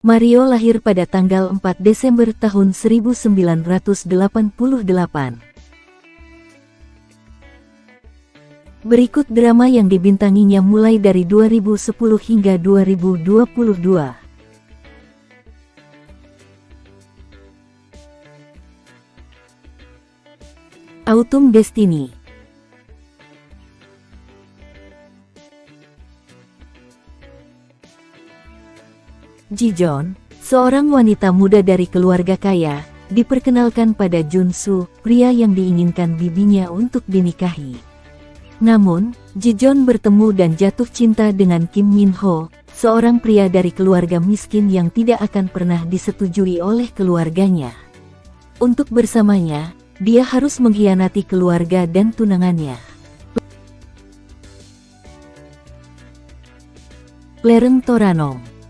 Mario lahir pada tanggal 4 Desember tahun 1988. Berikut drama yang dibintanginya mulai dari 2010 hingga 2022. Autumn Destiny. Ji Jeon, seorang wanita muda dari keluarga kaya, diperkenalkan pada Jun Soo, pria yang diinginkan bibinya untuk dinikahi. Namun, Ji Jeon bertemu dan jatuh cinta dengan Kim Min Ho, seorang pria dari keluarga miskin yang tidak akan pernah disetujui oleh keluarganya. Untuk bersamanya, dia harus mengkhianati keluarga dan tunangannya. Lereng Toranom.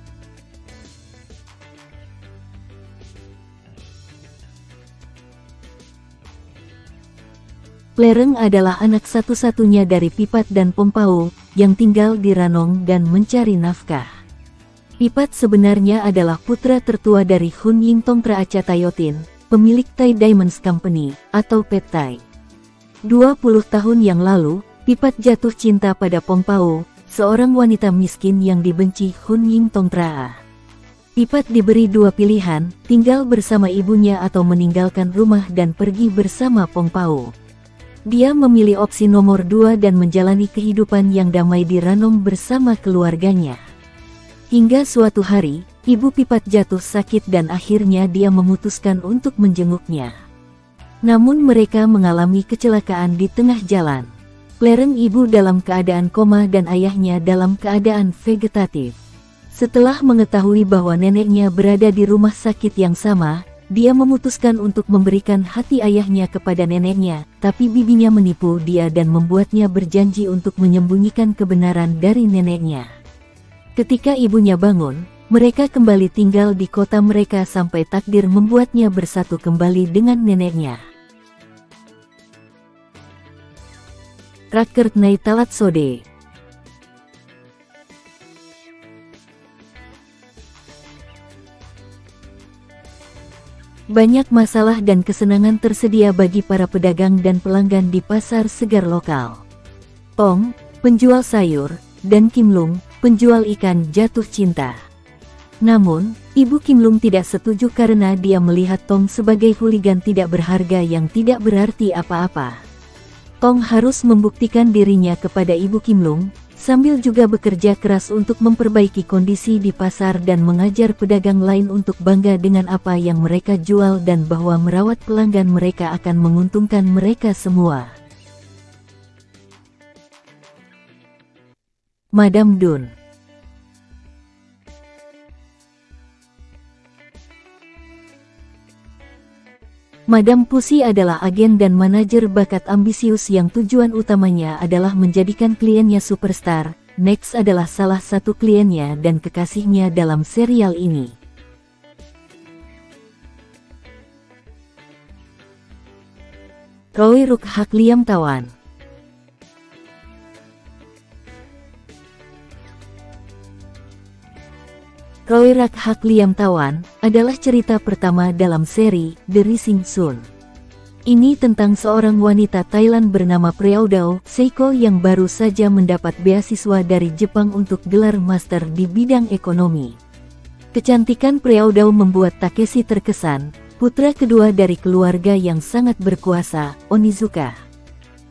Lereng adalah anak satu-satunya dari Pipat dan Pompao, yang tinggal di Ranong dan mencari nafkah. Pipat sebenarnya adalah putra tertua dari Hun Ying Tongtra Achatayotin, pemilik Thai Diamonds Company, atau PT Thai. 20 tahun yang lalu, Pipat jatuh cinta pada Pompao, seorang wanita miskin yang dibenci Hun Ying Tongtra. Pipat diberi dua pilihan, tinggal bersama ibunya atau meninggalkan rumah dan pergi bersama Pompao. Dia memilih opsi nomor 2 dan menjalani kehidupan yang damai di Ranong bersama keluarganya. Hingga suatu hari, ibu Pipat jatuh sakit dan akhirnya dia memutuskan untuk menjenguknya. Namun mereka mengalami kecelakaan di tengah jalan. Lereng ibu dalam keadaan koma dan ayahnya dalam keadaan vegetatif. Setelah mengetahui bahwa neneknya berada di rumah sakit yang sama, dia memutuskan untuk memberikan hati ayahnya kepada neneknya, tapi bibinya menipu dia dan membuatnya berjanji untuk menyembunyikan kebenaran dari neneknya. Ketika ibunya bangun, mereka kembali tinggal di kota mereka sampai takdir membuatnya bersatu kembali dengan neneknya. Rakert Nai Talat Sode. Banyak masalah dan kesenangan tersedia bagi para pedagang dan pelanggan di pasar segar lokal. Tong, penjual sayur, dan Kim Lung, penjual ikan jatuh cinta. Namun, Ibu Kim Lung tidak setuju karena dia melihat Tong sebagai hooligan tidak berharga yang tidak berarti apa-apa. Tong harus membuktikan dirinya kepada Ibu Kim Lung, sambil juga bekerja keras untuk memperbaiki kondisi di pasar dan mengajar pedagang lain untuk bangga dengan apa yang mereka jual dan bahwa merawat pelanggan mereka akan menguntungkan mereka semua. Madam Dun. Madam Pusi adalah agen dan manajer bakat ambisius yang tujuan utamanya adalah menjadikan kliennya superstar. Next adalah salah satu kliennya dan kekasihnya dalam serial ini. Roy Ruk Hak Liam Tawan. Roy Ruk Hak Liam Tawan adalah cerita pertama dalam seri The Rising Sun. Ini tentang seorang wanita Thailand bernama Preaudao Seiko yang baru saja mendapat beasiswa dari Jepang untuk gelar master di bidang ekonomi. Kecantikan Preaudao membuat Takeshi terkesan, putra kedua dari keluarga yang sangat berkuasa, Onizuka.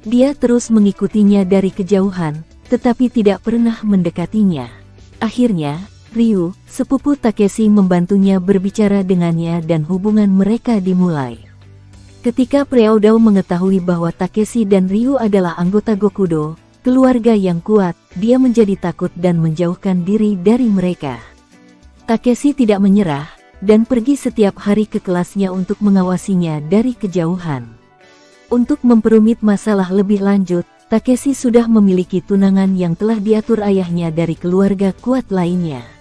Dia terus mengikutinya dari kejauhan, tetapi tidak pernah mendekatinya. Akhirnya, Ryu, sepupu Takeshi membantunya berbicara dengannya dan hubungan mereka dimulai. Ketika Preaudao mengetahui bahwa Takeshi dan Ryu adalah anggota Gokudo, keluarga yang kuat, dia menjadi takut dan menjauhkan diri dari mereka. Takeshi tidak menyerah, dan pergi setiap hari ke kelasnya untuk mengawasinya dari kejauhan. Untuk memperumit masalah lebih lanjut, Takeshi sudah memiliki tunangan yang telah diatur ayahnya dari keluarga kuat lainnya.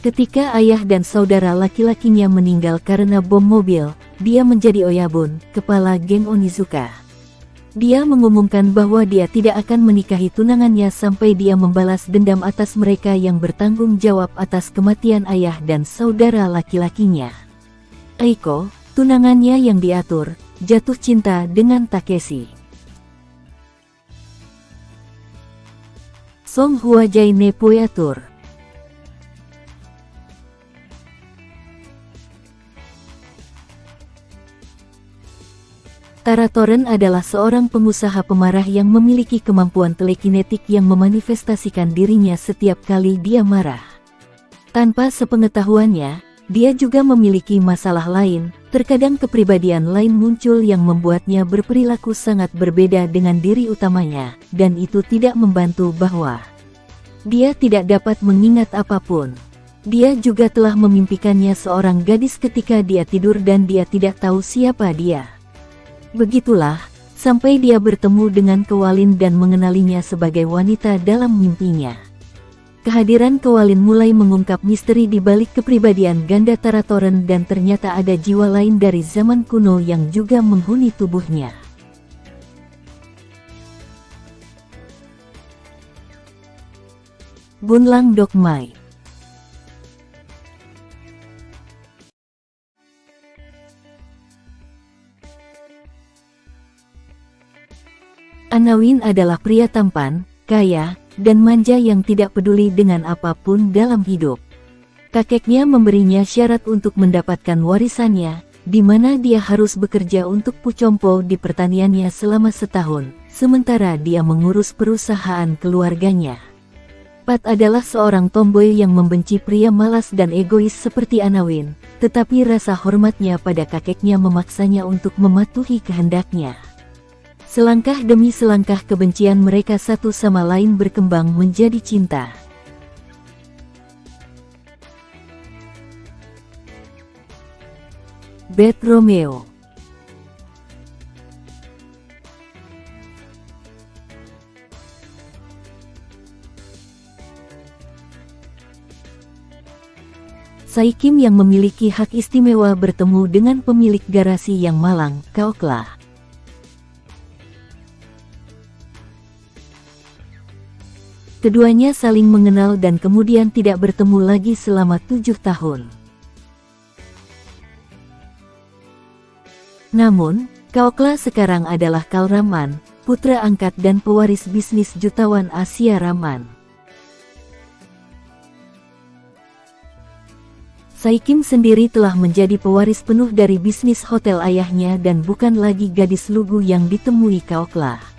Ketika ayah dan saudara laki-lakinya meninggal karena bom mobil, dia menjadi Oyabun, kepala geng Onizuka. Dia mengumumkan bahwa dia tidak akan menikahi tunangannya sampai dia membalas dendam atas mereka yang bertanggung jawab atas kematian ayah dan saudara laki-lakinya. Aiko, tunangannya yang diatur, jatuh cinta dengan Takeshi. Song Hwa Jae ne Poyatur. Taratoren adalah seorang pengusaha pemarah yang memiliki kemampuan telekinetik yang memanifestasikan dirinya setiap kali dia marah. Tanpa sepengetahuannya, dia juga memiliki masalah lain. Terkadang kepribadian lain muncul yang membuatnya berperilaku sangat berbeda dengan diri utamanya, dan itu tidak membantu bahwa dia tidak dapat mengingat apapun. Dia juga telah memimpikannya seorang gadis ketika dia tidur dan dia tidak tahu siapa dia. Begitulah, sampai dia bertemu dengan Kewalin dan mengenalinya sebagai wanita dalam mimpinya. Kehadiran Kewalin mulai mengungkap misteri di balik kepribadian ganda Taratoren dan ternyata ada jiwa lain dari zaman kuno yang juga menghuni tubuhnya. Bunlang Dokmai. Anawin adalah pria tampan, kaya, dan manja yang tidak peduli dengan apapun dalam hidup. Kakeknya memberinya syarat untuk mendapatkan warisannya, di mana dia harus bekerja untuk Pucompo di pertaniannya selama setahun, sementara dia mengurus perusahaan keluarganya. Pat adalah seorang tomboy yang membenci pria malas dan egois seperti Anawin, tetapi rasa hormatnya pada kakeknya memaksanya untuk mematuhi kehendaknya. Selangkah demi selangkah kebencian mereka satu sama lain berkembang menjadi cinta. Beth Romeo. Saikim yang memiliki hak istimewa bertemu dengan pemilik garasi yang malang, Kaokla. Keduanya saling mengenal dan kemudian tidak bertemu lagi selama 7 tahun. Namun, Kaokla sekarang adalah Kalraman, putra angkat dan pewaris bisnis jutawan Asia Raman. Saikim sendiri telah menjadi pewaris penuh dari bisnis hotel ayahnya dan bukan lagi gadis lugu yang ditemui Kaokla.